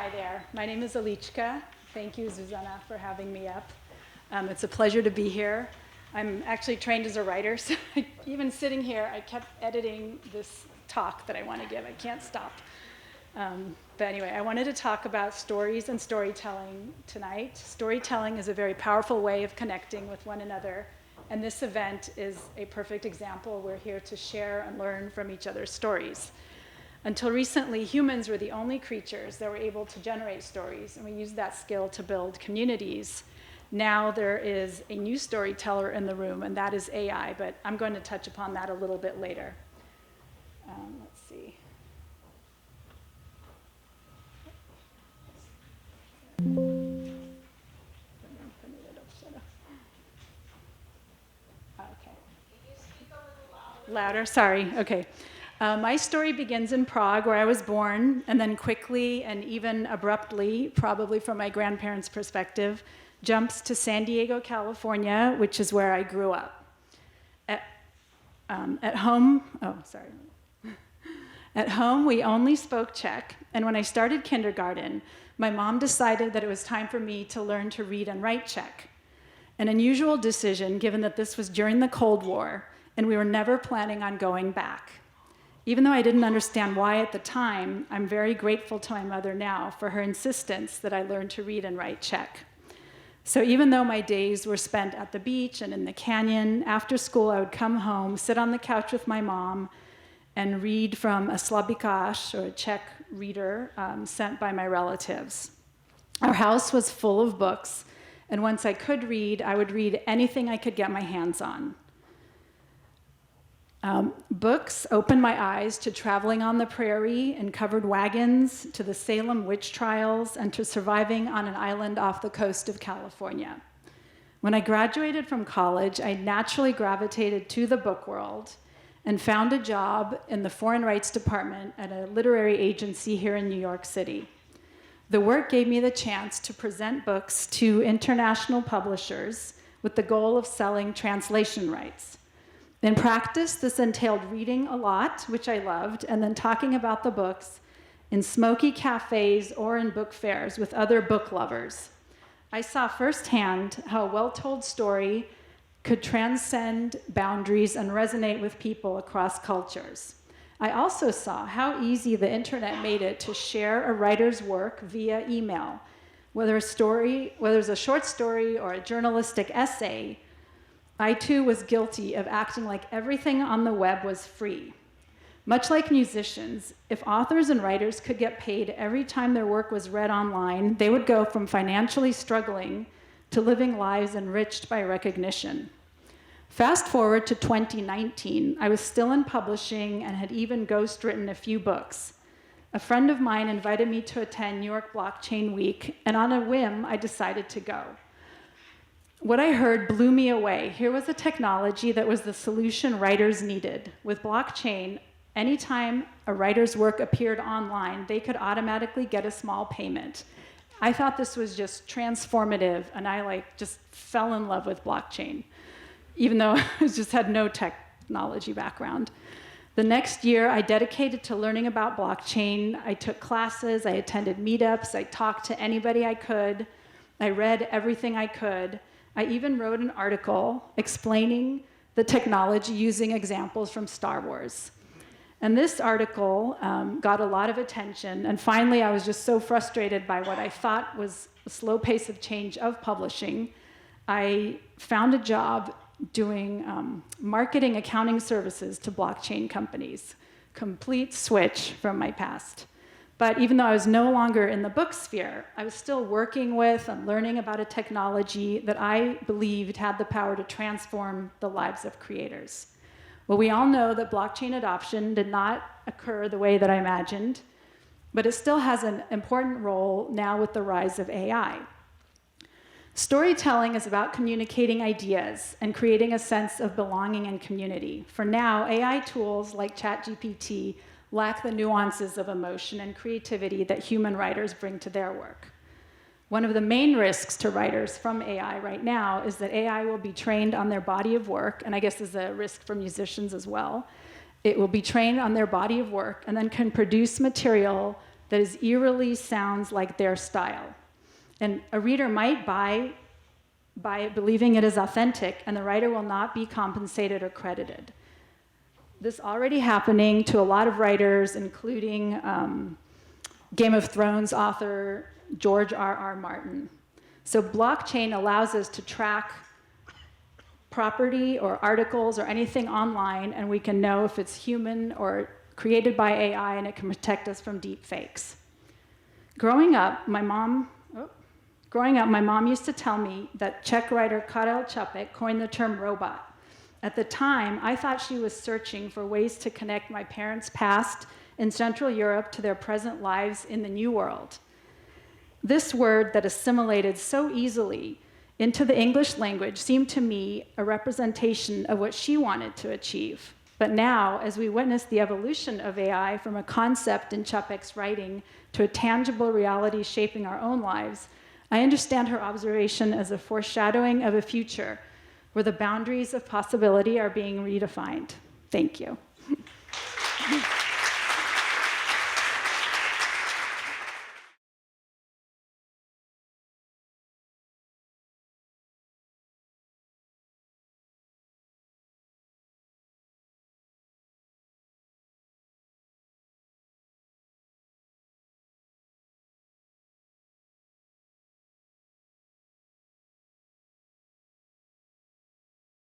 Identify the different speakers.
Speaker 1: Hi there. My name is Alička. Thank you, Zuzana, for having me up. It's a pleasure to be here. I'm actually trained as a writer, so even sitting here, I kept editing this talk that I want to give. I can't stop. But anyway, I wanted to talk about stories and storytelling tonight. Storytelling is a very powerful way of connecting with one another, and this event is a perfect example. We're here to share and learn from each other's stories. Until recently, humans were the only creatures that were able to generate stories, and we used that skill to build communities. Now there is a new storyteller in the room, and that is AI, but I'm going to touch upon that a little bit later. Let's see. Okay. Can you speak a little louder? Louder, sorry, okay. My story begins in Prague, where I was born, and then quickly and even abruptly, probably from my grandparents' perspective, jumps to San Diego, California, which is where I grew up. At home, At home, we only spoke Czech, and when I started kindergarten, my mom decided that it was time for me to learn to read and write Czech. An unusual decision, given that this was during the Cold War, and we were never planning on going back. Even though I didn't understand why at the time, I'm very grateful to my mother now for her insistence that I learn to read and write Czech. So even though my days were spent at the beach and in the canyon, after school I would come home, sit on the couch with my mom, and read from a slabikaš, or a Czech reader, sent by my relatives. Our house was full of books, and once I could read, I would read anything I could get my hands on. Books opened my eyes to traveling on the prairie in covered wagons, to the Salem witch trials, and to surviving on an island off the coast of California. When I graduated from college, I naturally gravitated to the book world and found a job in the Foreign Rights Department at a literary agency here in New York City. The work gave me the chance to present books to international publishers with the goal of selling translation rights. In practice, this entailed reading a lot, which I loved, and then talking about the books in smoky cafes or in book fairs with other book lovers. I saw firsthand how a well-told story could transcend boundaries and resonate with people across cultures. I also saw how easy the internet made it to share a writer's work via email. Whether it's a short story or a journalistic essay, I too was guilty of acting like everything on the web was free. Much like musicians, if authors and writers could get paid every time their work was read online, they would go from financially struggling to living lives enriched by recognition. Fast forward to 2019, I was still in publishing and had even ghostwritten a few books. A friend of mine invited me to attend New York Blockchain Week, and on a whim, I decided to go. What I heard blew me away. Here was a technology that was the solution writers needed. With blockchain, anytime a writer's work appeared online, they could automatically get a small payment. I thought this was just transformative, and I just fell in love with blockchain, even though I just had no technology background. The next year, I dedicated to learning about blockchain. I took classes, I attended meetups, I talked to anybody I could, I read everything I could. I even wrote an article explaining the technology using examples from Star Wars. And this article got a lot of attention, and finally I was just so frustrated by what I thought was a slow pace of change of publishing. I found a job doing marketing accounting services to blockchain companies. Complete switch from my past. But even though I was no longer in the book sphere, I was still working with and learning about a technology that I believed had the power to transform the lives of creators. Well, we all know that blockchain adoption did not occur the way that I imagined, but it still has an important role now with the rise of AI. Storytelling is about communicating ideas and creating a sense of belonging and community. For now, AI tools like ChatGPT lack the nuances of emotion and creativity that human writers bring to their work. One of the main risks to writers from AI right now is that AI will be trained on their body of work, and I guess there's a risk for musicians as well. It will be trained on their body of work and then can produce material that is eerily sounds like their style. And a reader might buy it believing it is authentic, and the writer will not be compensated or credited. This already happening to a lot of writers, including Game of Thrones author George R.R. Martin. So blockchain allows us to track property or articles or anything online, and we can know if it's human or created by AI, and it can protect us from deep fakes. Growing up, my mom used to tell me that Czech writer Karel Čapek coined the term robot. At the time, I thought she was searching for ways to connect my parents' past in Central Europe to their present lives in the New World. This word that assimilated so easily into the English language seemed to me a representation of what she wanted to achieve. But now, as we witness the evolution of AI from a concept in Čapek's writing to a tangible reality shaping our own lives, I understand her observation as a foreshadowing of a future where the boundaries of possibility are being redefined. Thank you.